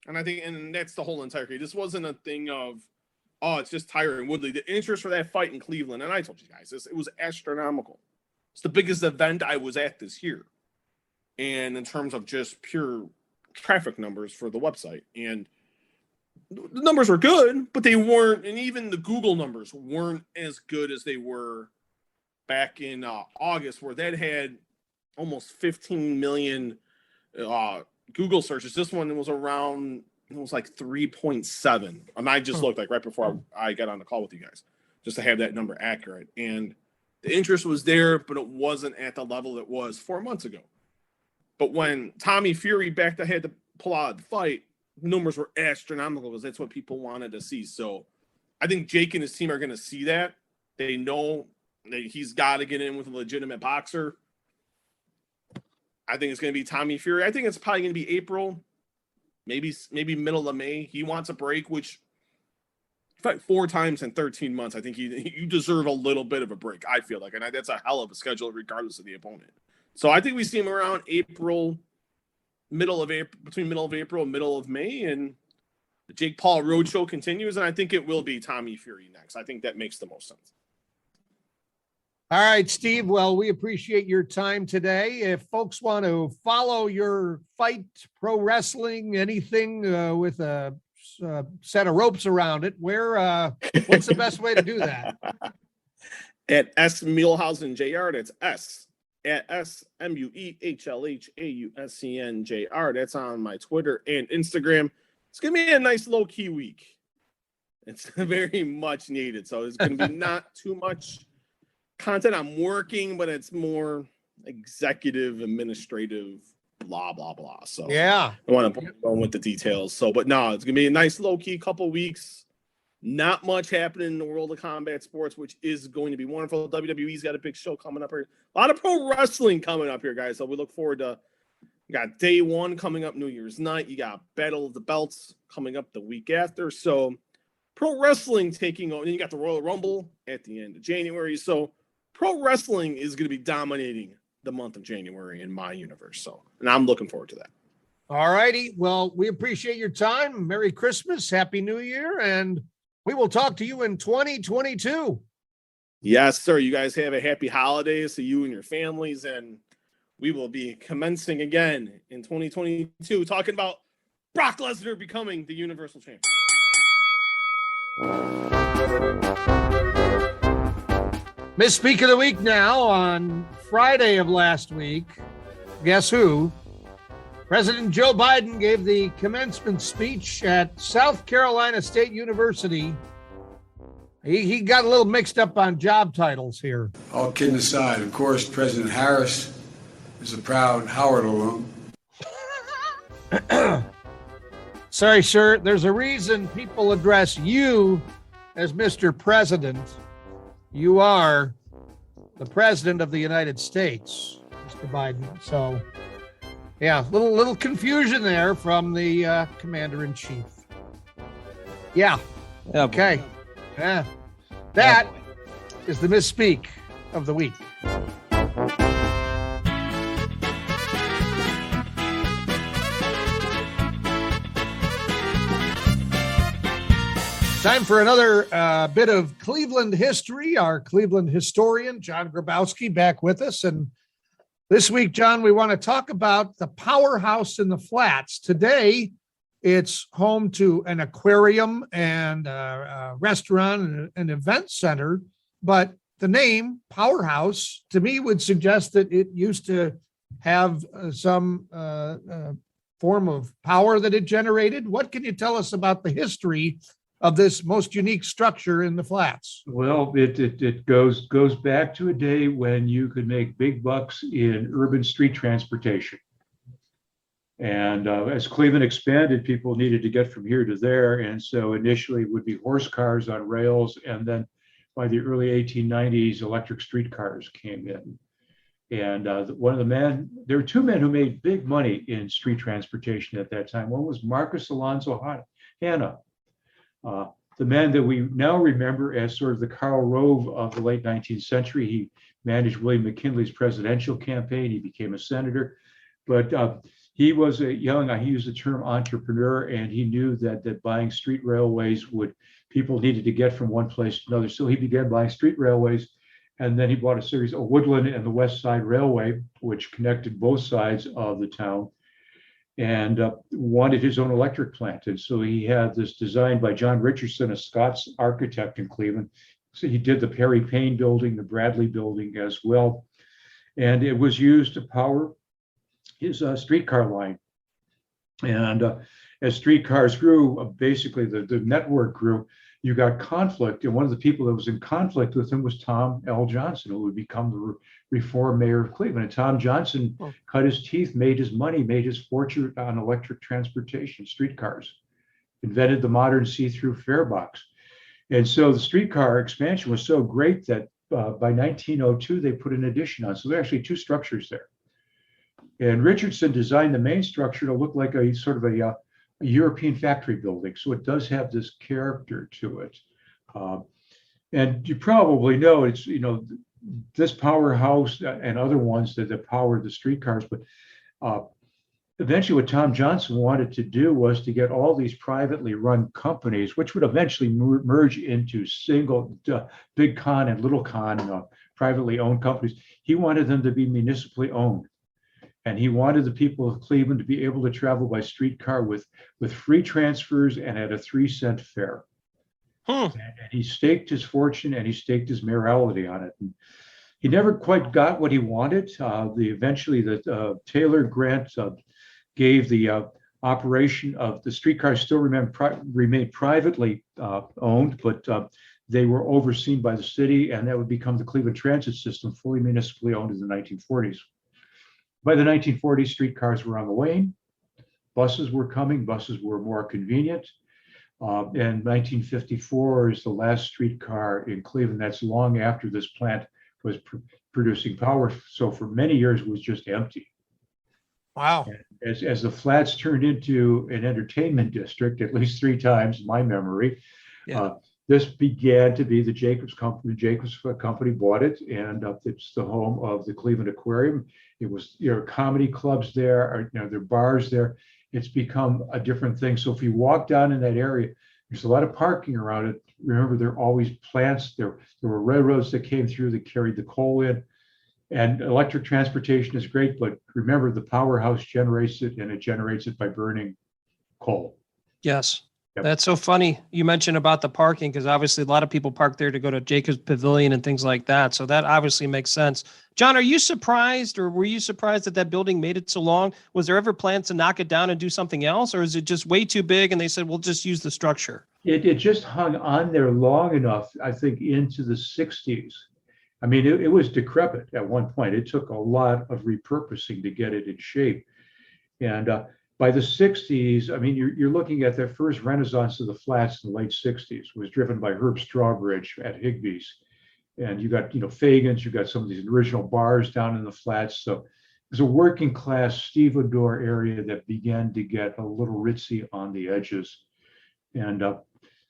and I think, and that's the whole entire case. This wasn't a thing of, oh, it's just Tyron Woodley. The interest for that fight in Cleveland, and I told you guys this, it was astronomical. It's the biggest event I was at this year, and in terms of just pure traffic numbers for the website, and the numbers were good, but they weren't, and even the Google numbers weren't as good as they were back in August, where that had almost 15 million Google searches. This one was around, it was like 3.7. And I just looked right before I got on the call with you guys, just to have that number accurate. And the interest was there, but it wasn't at the level it was 4 months ago. But when Tommy Fury had to pull out the fight, numbers were astronomical, because that's what people wanted to see. So I think Jake and his team are going to see that. They know that he's got to get in with a legitimate boxer. I think it's going to be Tommy Fury. I think it's probably going to be April, maybe middle of May. He wants a break, which he fought 4 times in 13 months. I think you deserve a little bit of a break, I feel like. And that's a hell of a schedule regardless of the opponent. So I think we see him around April, between middle of April and middle of May, and the Jake Paul roadshow continues, and I think it will be Tommy Fury next. I think that makes the most sense. All right, Steve. Well, we appreciate your time today. If folks want to follow your fight, pro wrestling, anything with a set of ropes around it, what's the best way to do that? At S Muehlhausen JR, that's S at SMUEHLHAUSEN JR. That's on my Twitter and Instagram. It's gonna be a nice low key week. It's very much needed. So it's gonna be not too much content. I'm working, but it's more executive, administrative, blah blah blah. So Yeah. I want to go on with the details. So, but no, it's gonna be a nice low key couple weeks. Not much happening in the world of combat sports, which is going to be wonderful. WWE's got a big show coming up here. A lot of pro wrestling coming up here, guys. So we look forward to. You got day one coming up New Year's night. You got Battle of the Belts coming up the week after. So pro wrestling taking over. And you got the Royal Rumble at the end of January. So pro wrestling is going to be dominating the month of January in my universe. So, and I'm looking forward to that. All righty. Well, we appreciate your time. Merry Christmas. Happy New Year. And we will talk to you in 2022. Yes, sir. You guys have a happy holidays to you and your families. And we will be commencing again in 2022, talking about Brock Lesnar becoming the Universal Champion. Misspeak of the week now. On Friday of last week, guess who? President Joe Biden gave the commencement speech at South Carolina State University. He got a little mixed up on job titles here. All kidding aside, of course, President Harris is a proud Howard alum. Sorry, sir. There's a reason people address you as Mr. President. You are the President of the United States, Mr. Biden. So, yeah, little confusion there from the Commander-in-Chief. Yeah. Okay. Yeah. That is the Misspeak of the week. Time for another bit of Cleveland history. Our Cleveland historian, John Grabowski, back with us. And this week, John, we want to talk about the powerhouse in the Flats. Today, it's home to an aquarium and a restaurant and an event center. But the name Powerhouse, to me, would suggest that it used to have some form of power that it generated. What can you tell us about the history of this most unique structure in the Flats? Well, it goes back to a day when you could make big bucks in urban street transportation. And as Cleveland expanded, people needed to get from here to there. And so initially it would be horse cars on rails. And then by the early 1890s, electric streetcars came in. And there were two men who made big money in street transportation at that time. One was Marcus Alonzo Hanna, the man that we now remember as sort of the Karl Rove of the late 19th century. He managed William McKinley's presidential campaign. He became a senator, but he was he used the term entrepreneur, and he knew that buying street railways people needed to get from one place to another. So he began buying street railways, and then he bought a series of Woodland and the West Side Railway, which connected both sides of the town, and wanted his own electric plant. And so he had this designed by John Richardson, a Scots architect in Cleveland. So he did the Perry Payne building, the Bradley building as well. And it was used to power his streetcar line. And as streetcars grew, basically the network grew, you got conflict. And one of the people that was in conflict with him was Tom L. Johnson, who would become the reformed mayor of Cleveland. And Tom Johnson cut his teeth, made his money, made his fortune on electric transportation, streetcars, invented the modern see-through fare box. And so the streetcar expansion was so great that by 1902, they put an addition on. So there are actually two structures there. And Richardson designed the main structure to look like a sort of a European factory building. So it does have this character to it. And you probably know it's, this powerhouse and other ones that power the streetcars. But eventually what Tom Johnson wanted to do was to get all these privately run companies, which would eventually merge into single Big Con and Little Con privately owned companies. He wanted them to be municipally owned. And he wanted the people of Cleveland to be able to travel by streetcar with free transfers and at a 3-cent fare. And he staked his fortune and he staked his mayoralty on it. And he never quite got what he wanted. Eventually, the Taylor grant gave the operation of the streetcars still remained privately owned, but they were overseen by the city, and that would become the Cleveland Transit System, fully municipally owned in the 1940s. By the 1940s, streetcars were on the wane. Buses were coming. Buses were more convenient. And 1954 is the last streetcar in Cleveland. That's long after this plant was producing power. So for many years, it was just empty. Wow. As the flats turned into an entertainment district, at least 3 times in my memory, this began to be the Jacobs Company. The Jacobs Company bought it, and it's the home of the Cleveland Aquarium. It was, comedy clubs there, there are bars there. It's become a different thing. So if you walk down in that area, there's a lot of parking around it. Remember, there are always plants. There were railroads that came through that carried the coal in. And electric transportation is great, but remember, the powerhouse generates it, and it generates it by burning coal. Yes. Yep. That's so funny. You mentioned about the parking, because obviously a lot of people park there to go to Jacobs Pavilion and things like that. So that obviously makes sense. John, are you surprised, or were you surprised that building made it so long? Was there ever plans to knock it down and do something else, or is it just way too big and they said, we'll just use the structure? It just hung on there long enough, I think, into the 60s. I mean, it was decrepit at one point. It took a lot of repurposing to get it in shape. And by the 60s, I mean, you're looking at the first renaissance of the flats in the late 60s was driven by Herb Strawbridge at Higbee's. And you got, Fagan's, you got some of these original bars down in the flats. So it was a working class stevedore area that began to get a little ritzy on the edges. And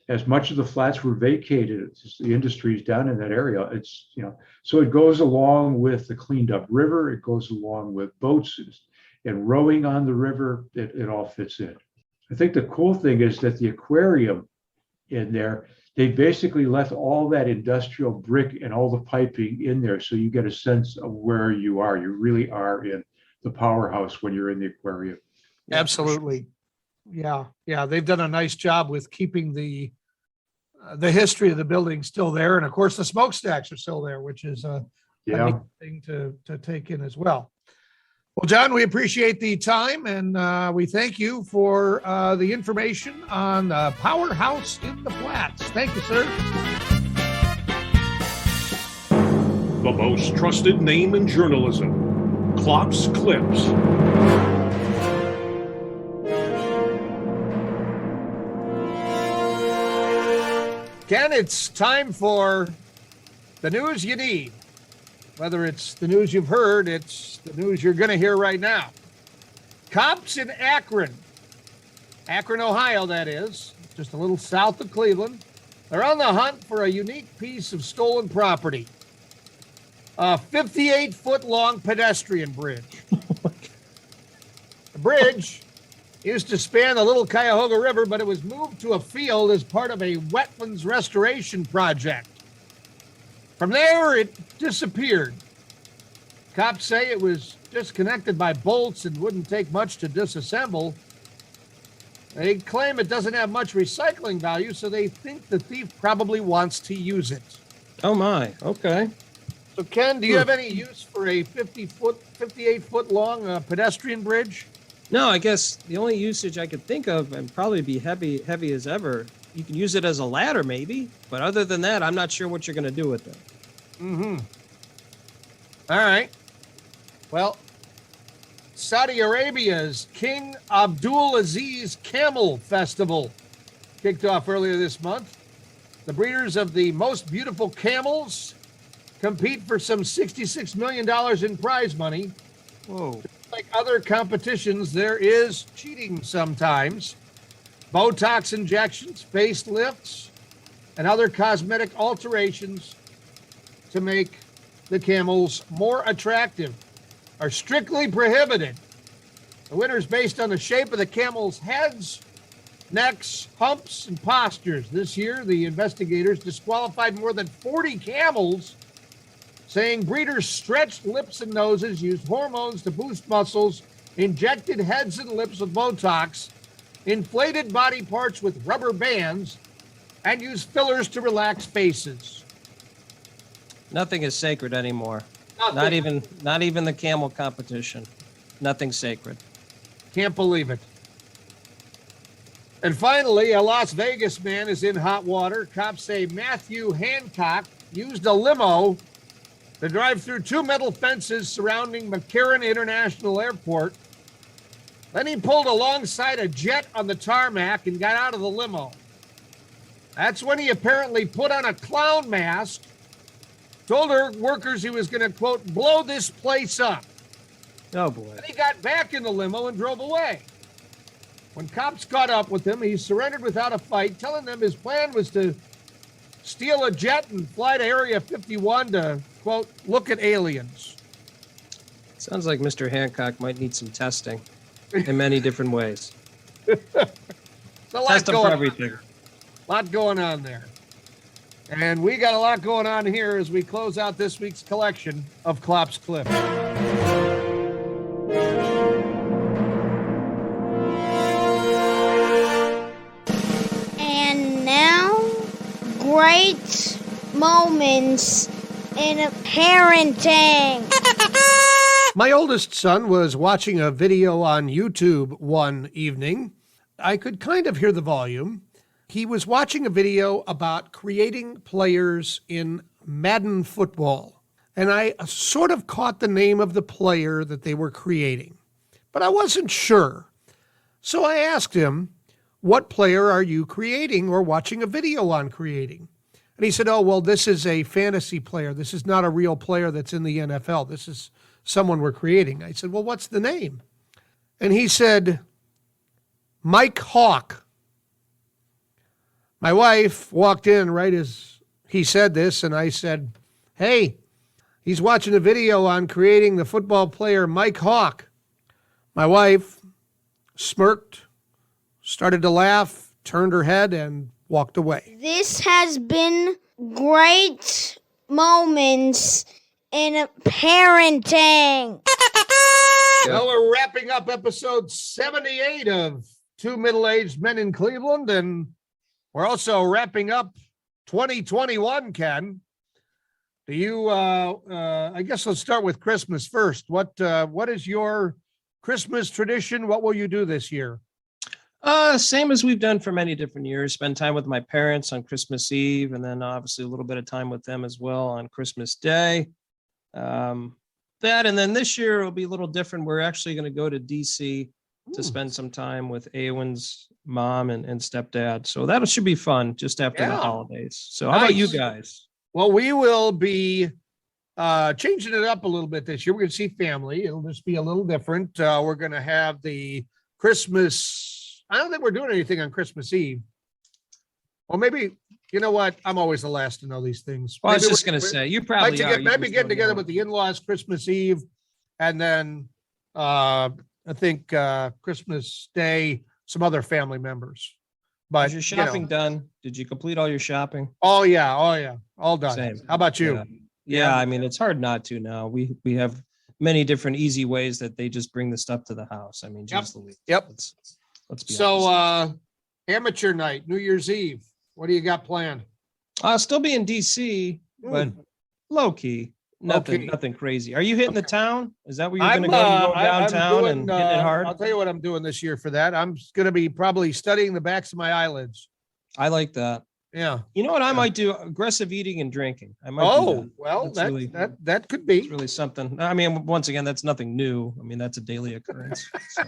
as much of the flats were vacated, the industries down in that area, so it goes along with the cleaned up river. It goes along with boats and rowing on the river. It all fits in. I think the cool thing is that the aquarium in there, they basically left all that industrial brick and all the piping in there. So you get a sense of where you are. You really are in the powerhouse when you're in the aquarium. Absolutely. Yeah. They've done a nice job with keeping the history of the building still there. And of course, the smokestacks are still there, which is a neat thing to take in as well. Well, John, we appreciate the time, and we thank you for the information on the powerhouse in the flats. Thank you, sir. The most trusted name in journalism, Klopp's Klips. Ken, it's time for the news you need. Whether it's the news you've heard, it's the news you're going to hear right now. Cops in Akron, Ohio, that is, just a little south of Cleveland. They're on the hunt for a unique piece of stolen property. A 58-foot-long pedestrian bridge. The bridge used to span the Little Cuyahoga River, but it was moved to a field as part of a wetlands restoration project. From there, it disappeared. Cops say it was disconnected by bolts and wouldn't take much to disassemble. They claim it doesn't have much recycling value, so they think the thief probably wants to use it. Oh my, okay. So Ken, do you have any use for a 58-foot long pedestrian bridge? No, I guess the only usage I could think of, and probably be heavy as ever, you can use it as a ladder maybe, but other than that, I'm not sure what you're going to do with it. Mm-hmm. All right. Well, Saudi Arabia's King Abdulaziz Camel Festival kicked off earlier this month. The breeders of the most beautiful camels compete for some $66 million in prize money. Whoa. Like other competitions, there is cheating sometimes. Botox injections, facelifts, and other cosmetic alterations to make the camels more attractive are strictly prohibited. The winner is based on the shape of the camels' heads, necks, humps, and postures. This year, the investigators disqualified more than 40 camels saying breeders stretched lips and noses, used hormones to boost muscles, injected heads and lips with Botox, inflated body parts with rubber bands, and used fillers to relax faces. Nothing is sacred anymore. Nothing. Not even the camel competition. Nothing sacred. Can't believe it. And finally, a Las Vegas man is in hot water. Cops say Matthew Hancock used a limo to drive through 2 metal fences surrounding McCarran International Airport. Then he pulled alongside a jet on the tarmac and got out of the limo. That's when he apparently put on a clown mask, told her workers he was going to, quote, blow this place up. Oh, boy. Then he got back in the limo and drove away. When cops caught up with him, he surrendered without a fight, telling them his plan was to steal a jet and fly to Area 51 to, quote, look at aliens. Sounds like Mr. Hancock might need some testing in many different ways. Test him for everything. A lot going on there. And we got a lot going on here as we close out this week's collection of Klopp's Clips. And now, great moments in parenting. My oldest son was watching a video on YouTube one evening. I could kind of hear the volume. He was watching a video about creating players in Madden football. And I sort of caught the name of the player that they were creating, but I wasn't sure. So I asked him, what player are you creating or watching a video on creating? And he said, oh, well, this is a fantasy player. This is not a real player that's in the NFL. This is someone we're creating. I said, well, what's the name? And he said, Mike Hawk. My wife walked in right as he said this, and I said, hey, he's watching a video on creating the football player Mike Hawk. My wife smirked, started to laugh, turned her head, and walked away. This has been great moments in parenting. Well, we're wrapping up episode 78 of Two Middle-Aged Men in Cleveland, and we're also wrapping up 2021, Ken. Do you, I guess let's start with Christmas first. What is your Christmas tradition? What will you do this year? Same as we've done for many different years. Spend time with my parents on Christmas Eve, and then obviously a little bit of time with them as well on Christmas Day. That, and then this year it'll be a little different. We're actually going to go to DC to spend some time with Awen's mom and stepdad. So that should be fun just after the holidays. So how about you guys? Well, we will be changing it up a little bit this year. We're going to see family. It'll just be a little different. We're going to have the Christmas. I don't think we're doing anything on Christmas Eve. Well, maybe, you know what? I'm always the last to know these things. Well, I was just going to say, you probably are. Maybe getting together with the in-laws Christmas Eve, and then I think Christmas Day, some other family members. But is your shopping done? Did you complete all your shopping? Oh yeah, all done. Same. How about you? Yeah, I mean, it's hard not to now. We have many different easy ways that they just bring the stuff to the house. I mean, just Yep. Let's be honest. So amateur night, New Year's Eve. What do you got planned? I'll still be in DC, but low key. Nothing crazy. Are you hitting the town? Is that where you're going to go? You go downtown and hitting it hard? I'll tell you what I'm doing this year for that. I'm going to be probably studying the backs of my eyelids. I like that. Yeah. You know what I might do? Aggressive eating and drinking. I might do that. Well, that could be. It's really something. I mean, once again, that's nothing new. I mean, that's a daily occurrence. So.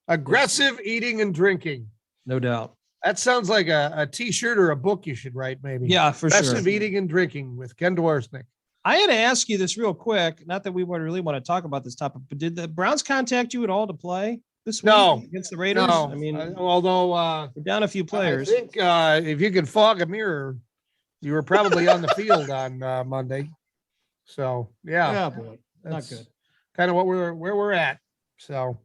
Aggressive eating and drinking. No doubt. That sounds like a T-shirt or a book you should write, maybe. Yeah, for sure. Aggressive eating and drinking with Ken Dworsnik. I had to ask you this real quick. Not that we would really want to talk about this topic, but did the Browns contact you at all to play this week against the Raiders? No. I mean, although we're down a few players. I think if you can fog a mirror, you were probably on the field on Monday. So yeah, boy, not good. Kind of where we're at. So.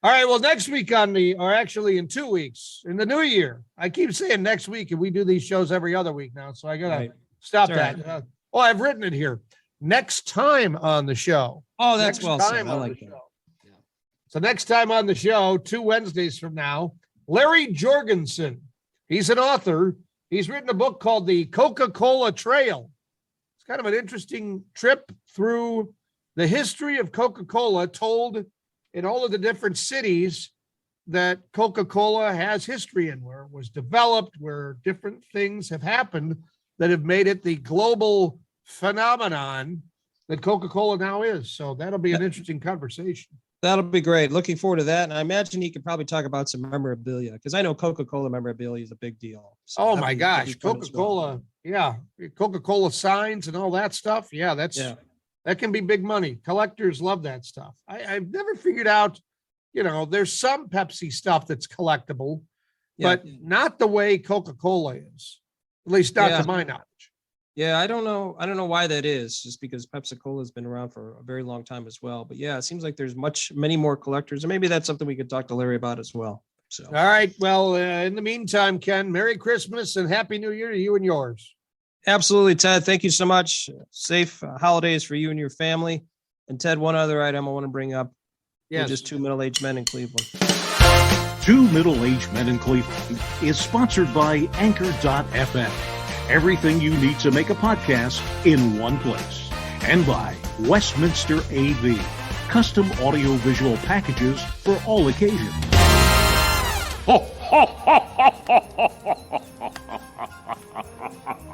All right, well, next week or actually in 2 weeks, in the new year. I keep saying next week, and we do these shows every other week now, so I got to stop that. Right. Oh, I've written it here. Next time on the show. Oh, that's Next well said. time I on like the that. show. So next time on the show, 2 Wednesdays from now, Larry Jorgensen. He's an author. He's written a book called The Coca-Cola Trail. It's kind of an interesting trip through the history of Coca-Cola, told in all of the different cities that Coca-Cola has history in, where it was developed, where different things have happened that have made it the global phenomenon that Coca-Cola now is. So that'll be an interesting conversation. That'll be great. Looking forward to that. And I imagine he could probably talk about some memorabilia, because I know Coca-Cola memorabilia is a big deal. So Oh that'd my be gosh, fun as well. Coca-Cola. Yeah. Coca-Cola signs and all that stuff. Yeah, that can be big money. Collectors love that stuff. I've never figured out, there's some Pepsi stuff that's collectible, but not the way Coca-Cola is, at least not to my knowledge. Yeah, I don't know why that is, just because Pepsi-Cola has been around for a very long time as well. But yeah, it seems like there's many more collectors, and maybe that's something we could talk to Larry about as well. So, all right. Well, in the meantime, Ken, Merry Christmas and Happy New Year to you and yours. Absolutely, Ted. Thank you so much. Safe holidays for you and your family. And Ted, one other item I want to bring up. Yes. We're just 2 middle-aged men in Cleveland. 2 Middle-Aged Men in Cleveland is sponsored by Anchor.fm. Everything you need to make a podcast in one place. And by Westminster AV. Custom audio-visual packages for all occasions. Ho, ho, ho, ho, ho, ho, ho, ho, ho, ho.